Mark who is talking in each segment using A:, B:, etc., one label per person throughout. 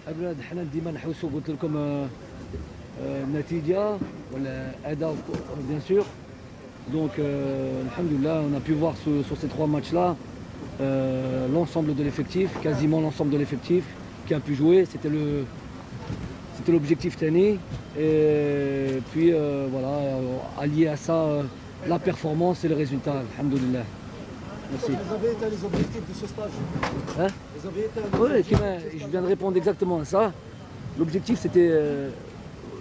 A: أبناء حنا ديما نحوسوا قلت لكم النتيجة ولا أداء bien sûr. Donc alhamdoulilah, on a pu voir sur ces trois matchs-là l'ensemble de l'effectif, quasiment l'ensemble de l'effectif qui a pu jouer. C'était l'objectif Tani. Et puis voilà, allié à ça, la performance et le résultat, alhamdoulilah. Merci.
B: Vous avez été les objectifs de ce stage?
A: Hein?
B: Vous avez été
A: Oui, je viens de répondre exactement à ça. L'objectif c'était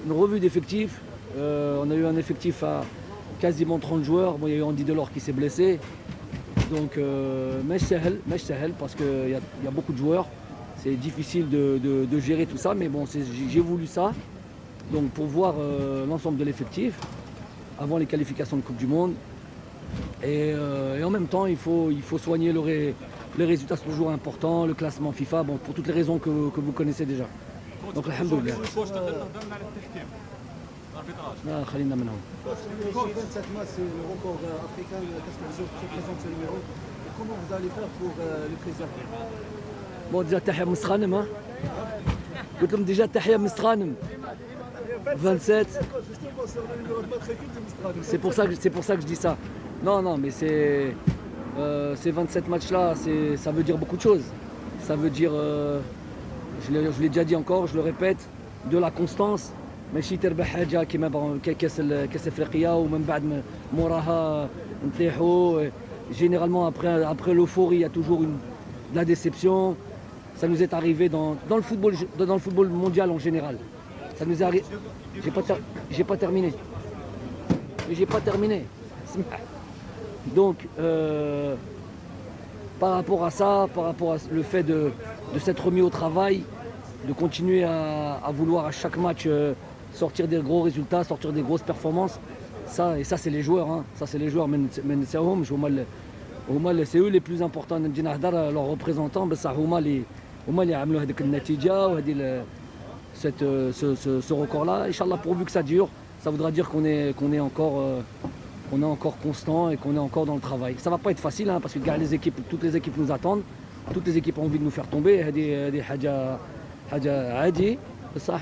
A: une revue d'effectifs. On a eu un effectif à quasiment 30 joueurs. Bon, il y a eu Andy Delors qui s'est blessé. Donc, mèche sahel parce qu'il y a beaucoup de joueurs. C'est difficile de gérer tout ça, mais bon, j'ai voulu ça. Donc, pour voir l'ensemble de l'effectif avant les qualifications de Coupe du Monde. Et en même temps, il faut soigner les résultats, c'est toujours important, le classement FIFA, bon, pour toutes les raisons que vous connaissez déjà. Donc, alhamdoulilah. Ah, Khalina Menam.
B: 27 matchs, c'est le record africain. Qu'est-ce que vous représente ce numéro? Et comment vous allez faire pour le préserver?
A: Bon, déjà, Tahia Moussranem, hein. قلت لهم déjà Tahia Moussranem. 27.
B: Justement, sur le numéro de matricule de Mistral.
A: C'est pour ça que je dis ça. Non, mais ces 27 matchs-là, ça veut dire beaucoup de choses. Ça veut dire, je l'ai déjà dit encore, je le répète, de la constance. ماشي تربح حاجه كيما كاس افريقيا ومن بعد موراها نطيحوا. Généralement après l'euphorie, il y a toujours de la déception. Ça nous est arrivé dans le football mondial en général. Ça nous est arrivé. J'ai pas terminé. J'ai pas terminé. Donc par rapport à ça, par rapport à le fait de s'être remis au travail, de continuer à vouloir à chaque match sortir des gros résultats, sortir des grosses performances, ça c'est les joueurs, hein. Ça c'est les joueurs, mais c'est eux les plus importants. Leurs représentants, ce record-là, Inch'Allah, pourvu que ça dure, ça voudra dire qu'on est encore constant et qu'on est encore dans le travail. Ça va pas être facile, hein, parce que toutes les équipes nous attendent, toutes les équipes ont envie de nous faire tomber. Ça,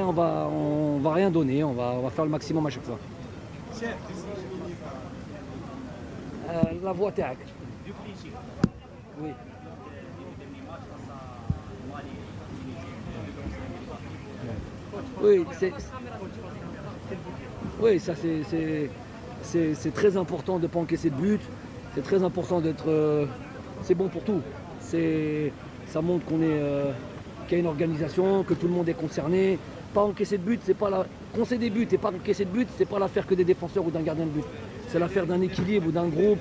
A: on va rien donner, on va faire le maximum à chaque fois. La voix tac. Oui. Oui, ça c'est très important de ne pas encaisser de but. C'est très important d'être. C'est bon pour tout. Ça montre qu'il y a une organisation, que tout le monde est concerné. Pas encaisser de but, c'est pas la. Concéder des buts et pas encaisser de but, c'est pas l'affaire que des défenseurs ou d'un gardien de but. C'est l'affaire d'un équilibre ou d'un groupe.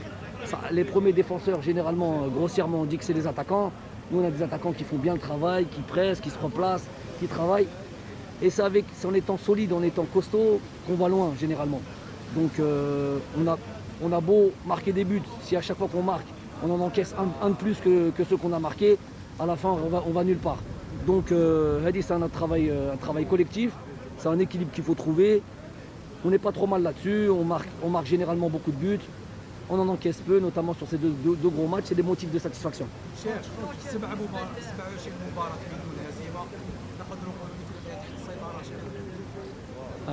A: Les premiers défenseurs, généralement, grossièrement, on dit que c'est les attaquants. Nous, on a des attaquants qui font bien le travail, qui pressent, qui se replacent, qui travaillent. Et c'est en étant solide, en étant costaud, qu'on va loin, généralement. Donc, on a beau marquer des buts, si à chaque fois qu'on marque, on en encaisse un de plus que ceux qu'on a marqués, à la fin, on va nulle part. Donc, c'est un travail collectif, c'est un équilibre qu'il faut trouver. On n'est pas trop mal là-dessus, on marque généralement beaucoup de buts. On en encaisse peu, notamment sur ces deux gros matchs, c'est des motifs de satisfaction.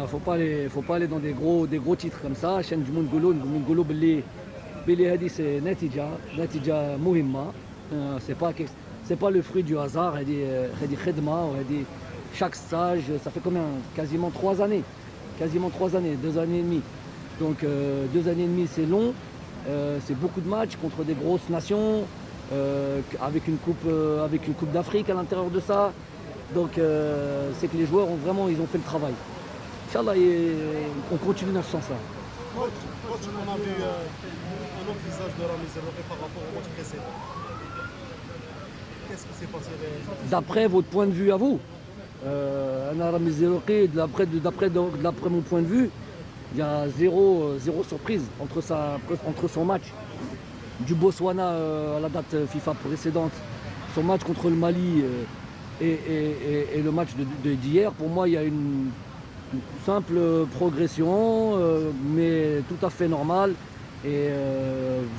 A: Faut pas aller dans des gros titres comme ça. عشان نقولوا باللي هذه c'est نتيجة مهمة. C'est pas le fruit du hasard. هذه خدمة وهذه chaque stage, ça fait combien? Quasiment 3 années. 2 années et demie. Donc 2 années et demie, c'est long. C'est beaucoup de matchs contre des grosses nations, avec une coupe d'Afrique à l'intérieur de ça. Donc c'est que les joueurs ils ont fait le travail. Inch'Allah, on continue dans ce sens-là.
B: Coach, on a vu un autre visage de Rami Zerroukhi par rapport au match précédent. Qu'est-ce qui s'est passé?
A: D'après votre point de vue à vous, Rami Zerroukhi, d'après mon point de vue, il y a zéro surprise entre son match du Botswana à la date FIFA précédente, son match contre le Mali et le match d'hier. Pour moi, il y a une simple progression, mais tout à fait normale et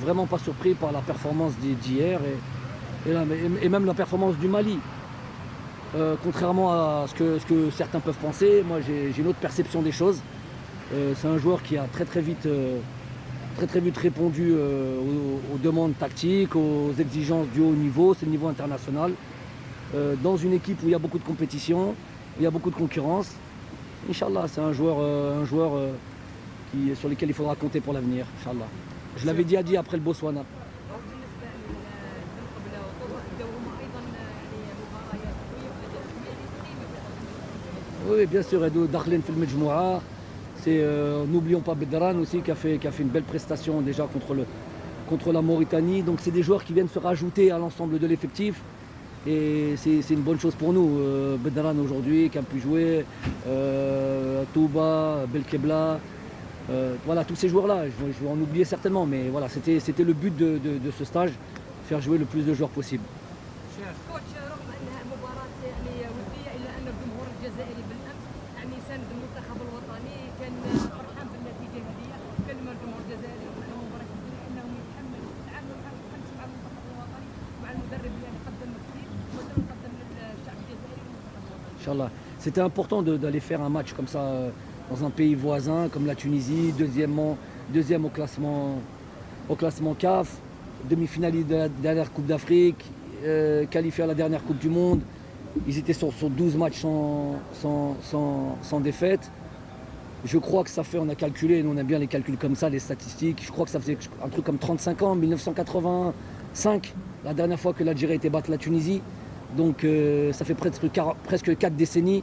A: vraiment pas surpris par la performance d'hier et même la performance du Mali. Contrairement à ce que certains peuvent penser, moi j'ai une autre perception des choses. C'est un joueur qui a très vite répondu aux demandes tactiques, aux exigences du haut niveau, c'est le niveau international. Dans une équipe où il y a beaucoup de compétition, où il y a beaucoup de concurrence, Inch'Allah, c'est un joueur sur lequel il faudra compter pour l'avenir, Inch'Allah. Je l'avais dit après le Botswana. Oui, bien sûr, Dakhlen Fil Majmoua. N'oublions pas Bedran aussi qui a fait une belle prestation déjà contre la Mauritanie. Donc c'est des joueurs qui viennent se rajouter à l'ensemble de l'effectif. Et c'est une bonne chose pour nous. Bedran aujourd'hui qui a pu jouer, Touba, Belkebla. Voilà, tous ces joueurs-là, je vais en oublier certainement, mais voilà, c'était le but de ce stage, faire jouer le plus de joueurs possible.
C: كوتش رغم انها مباراه يعني وديه الا ان الجمهور الجزائري بالامس يعني ساند المنتخب الوطني كان فرحان بالنتيجه هذه كلمه الجمهور الجزائري قدام مباراه كبيره انهم يتحملوا التعامل مع المنتخب الوطني مع المدرب اللي قدم كثير ومثلا قدم للشعب الجزائري والمنتخب الوطني.
A: Inch'Allah. C'était important d'aller faire un match comme ça dans un pays voisin comme la Tunisie, deuxième au classement CAF, demi-finaliste de la dernière Coupe d'Afrique. Qualifiés à la dernière Coupe du Monde. Ils étaient sur 12 matchs sans défaite. Je crois que ça fait, on a calculé, nous on aime bien les calculs comme ça, les statistiques. Je crois que ça faisait un truc comme 35 ans, 1985, la dernière fois que l'Algérie était battue la Tunisie. Donc ça fait presque 4 décennies.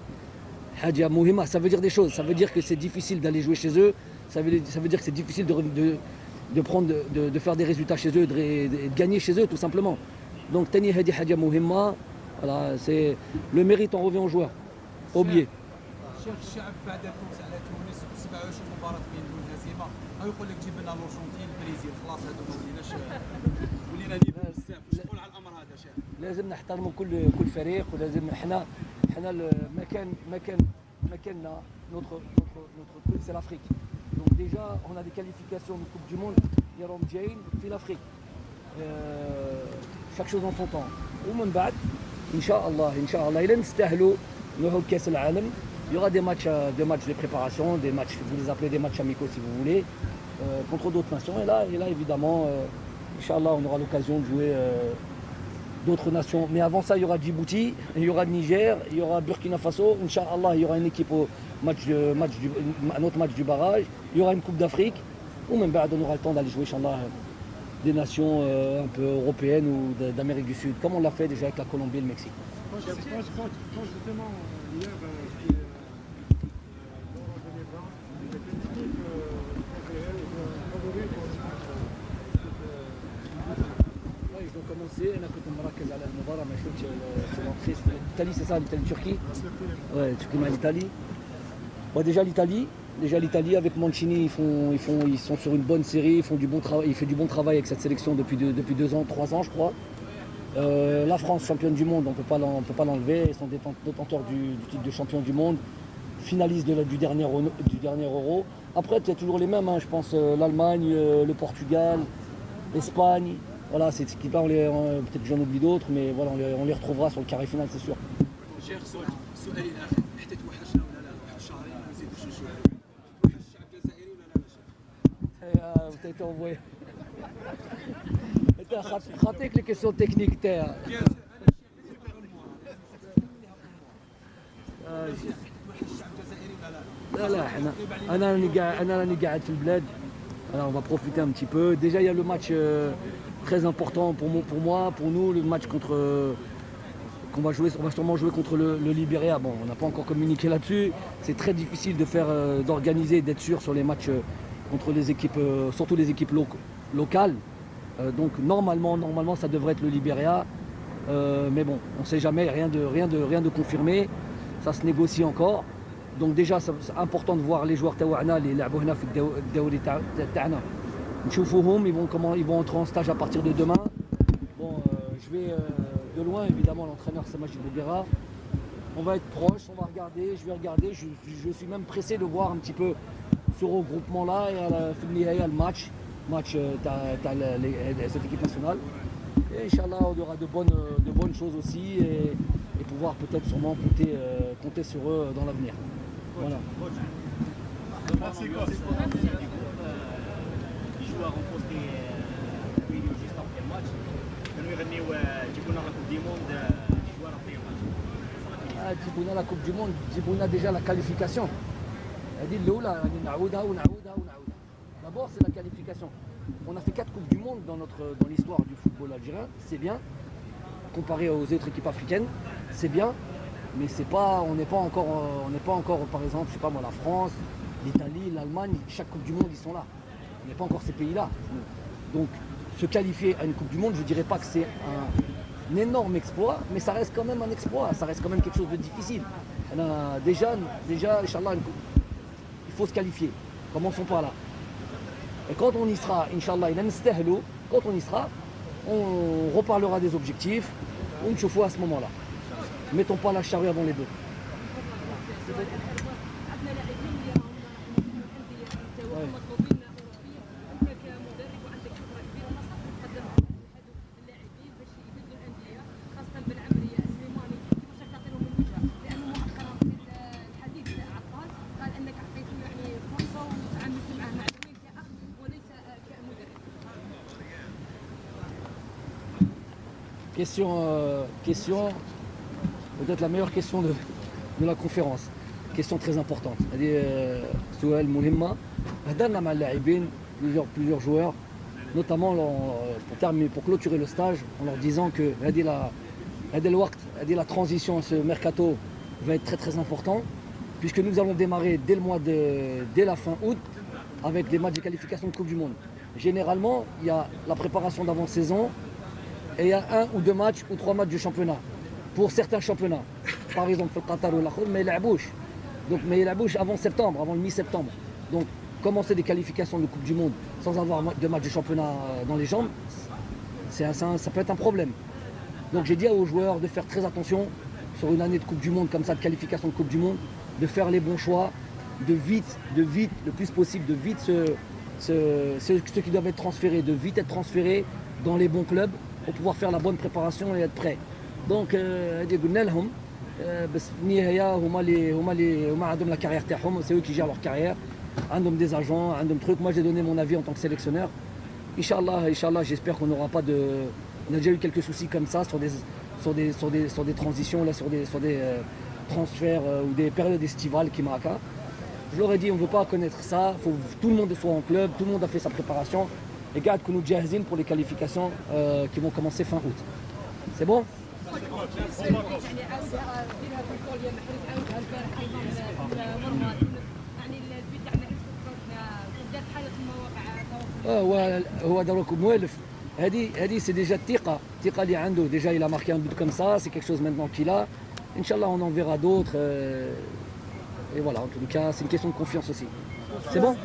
A: Hadja Mouhima, ça veut dire des choses. Ça veut dire que c'est difficile d'aller jouer chez eux. Ça veut dire que c'est difficile de faire des résultats chez eux, de gagner chez eux tout simplement. Donc Tani Hadi Hadja Mouhima, voilà, c'est le mérite en revient aux joueurs. Oublié.
D: شيخ الشعب بعد الفوز على تونس 27 مباراة بدون هزيمة، يقول لك جيب لنا الأرجنتين البرازيل خلاص هادو ما وليناش نيفو بزاف، واش تقول على الأمر هذا شيخ؟
A: لازم نحترموا كل فريق ولازم احنا مكاننا notre truc c'est l'Afrique. Donc déjà on a des qualifications de Coupe du Monde يراهم جايين في l'Afrique. chaque chose en son temps. ومن بعد ان شاء الله الى نستاهلوا نروحوا لكاس العالم. Il y aura des matchs de préparation, des matchs, vous les appelez des matchs amicaux si vous voulez, contre d'autres nations. Et là évidemment, Inch'Allah, on aura l'occasion de jouer d'autres nations. Mais avant ça, il y aura Djibouti, il y aura Niger, il y aura Burkina Faso. Inch'Allah, il y aura une équipe un autre match du barrage. Il y aura une Coupe d'Afrique. Ou même on aura le temps d'aller jouer, Inch'Allah, des nations un peu européennes ou d'Amérique du Sud, comme on l'a fait déjà avec la Colombie et le Mexique.
B: Quand justement hier,
A: Ils ont commencé, on a fait un Marrakech à l'Almobara, mais je trouve que c'est l'entrée, c'était l'Italie, c'est ça, l'Italie-Turquie. Ouais, Turquie, l'Italie. Ouais, déjà l'Italie avec Mancini, ils sont sur une bonne série, ils font du bon travail, il fait du bon travail avec cette sélection depuis 2 ans, 3 ans je crois. La France, championne du monde, on ne peut pas l'enlever, ils sont détenteurs du titre de champion du monde, finalistes du dernier Euro. Après, il y a toujours les mêmes, hein, je pense l'Allemagne, le Portugal, l'Espagne. Voilà, c'est ce qui là, peut-être que j'en oublie d'autres, mais voilà, on les retrouvera sur le carré final, c'est sûr.
D: شيخ سؤالي الأخير، حتى توحشنا ولا لا؟ واحد شهرين ما نزيدوش نشوفوا. توحش الشعب الجزائري ولا لا شيخ؟
A: T'as été envoyé. خاطيك avec les questions techniques. انا راني قاعد في البلاد. Alors on va profiter un petit peu. Déjà il y a le match très important pour moi, pour nous, le match qu'on va jouer, on va sûrement jouer contre le Libéria. Bon, on n'a pas encore communiqué là-dessus. C'est très difficile d'organiser, d'être sûr sur les matchs contre les équipes, surtout les équipes locales. Donc normalement ça devrait être le Libéria. Mais bon, on ne sait jamais, rien de confirmé. Ça se négocie encore. Donc déjà c'est important de voir les joueurs تاعنا اللي لعبوا هنا في الدوري تاعنا. نشوفوهم, ils vont entrer en stage à partir de demain. Bon, je vais de loin évidemment, l'entraîneur c'est Majid Bouguera. On va être proche, on va regarder, je vais regarder, je suis même pressé de voir un petit peu ce regroupement là et à la fin le match cette équipe nationale. Et Inch'Allah, on aura de bonnes choses aussi et pouvoir peut-être sûrement compter sur eux dans l'avenir. Voilà.
E: Merci coach. Les joueurs ont posté une vidéo juste après le match. كانوا يغنيوا جيبوا لنا لا كوب دي موند les joueurs après le match.
A: جيبونا la Coupe du Monde, جيبونا déjà la qualification. هذه الأولى يعني نعودها ونعودها ونعودها. D'abord c'est la qualification. On a fait 4 Coupes du Monde dans l'histoire du football algérien, c'est bien. Comparé aux autres équipes africaines, c'est bien. Mais c'est pas, on n'est pas encore, par exemple, je sais pas moi, la France, l'Italie, l'Allemagne, chaque Coupe du Monde, ils sont là. On n'est pas encore ces pays-là. Donc, se qualifier à une Coupe du Monde, je dirais pas que c'est un énorme exploit, mais ça reste quand même un exploit, ça reste quand même quelque chose de difficile. Déjà, Inch'Allah, il faut se qualifier. Commençons par là. Et quand on y sera, Inch'Allah, quand on y sera, on reparlera des objectifs, on se fout à ce moment-là. Mettons pas la charrue avant les deux.
C: عندنا لاعبين اللي راهم الانديه تاعهم مطلوبين اوروبيا، انت كمدرب وعندك خبره كبيره خاصه تقدم هذوك اللاعبين باش يبدلوا الانديه خاصه بالعمريه سليماني كيفاش راك تعطي لهم الوجهه، لانه مؤخرا في الحديث تاع عطال قال انك اعطيته يعني فرصه وتعاملت معه معنويا كاخ وليس كمدرب.
A: Question, peut-être la meilleure question de la conférence. Question très importante. سؤال مهمة. هدرنا مع اللاعبين plusieurs joueurs, notamment pour clôturer le stage, en leur disant que la transition, ce mercato va être très très important, puisque nous allons démarrer dès la fin août avec des matchs de qualification de Coupe du Monde. Généralement, il y a la préparation d'avant-saison et il y a 1 ou 2 matchs ou 3 matchs du championnat. Pour certains championnats, par exemple le Qatar ou l'Akhir, mais il a bouche avant septembre, avant le mi-septembre. Donc commencer des qualifications de Coupe du Monde sans avoir de match de championnat dans les jambes, ça peut être un problème. Donc j'ai dit aux joueurs de faire très attention sur une année de Coupe du Monde comme ça, de qualification de Coupe du Monde, de faire les bons choix, de vite, le plus possible, de vite ceux qui doivent être transférés, de vite être transférés dans les bons clubs pour pouvoir faire la bonne préparation et être prêts. Donc هذه قلنا لهم بس في النهايه هما عندهم la carrière تاعهم, c'est eux qui gèrent leur carrière, عندهم des agents, عندهم trucs. Moi j'ai donné mon avis en tant que sélectionneur. Inch'Allah, j'espère qu'on n'aura pas de. On a déjà eu quelques soucis comme ça sur des transitions, là, sur des transferts ou des périodes estivales qui marquent. Je leur ai dit, on ne veut pas connaître ça, faut tout le monde soit en club, tout le monde a fait sa préparation. Et garde que nous جاهزين pour les qualifications qui vont commencer fin août. C'est bon?
C: يعني عاودها ديرها في الكوليا محرز عاودها البارح ايضا المرمى يعني البدع ما دارت حاله المواقع
A: هو دروك مؤلف. هذه c'est déjà الثقة اللي عنده. Déjà il a marqué un but comme ça, c'est quelque chose maintenant qu'il a. Inch'Allah on en verra d'autres. Et voilà, en tout cas c'est une question de confiance aussi. C'est bon?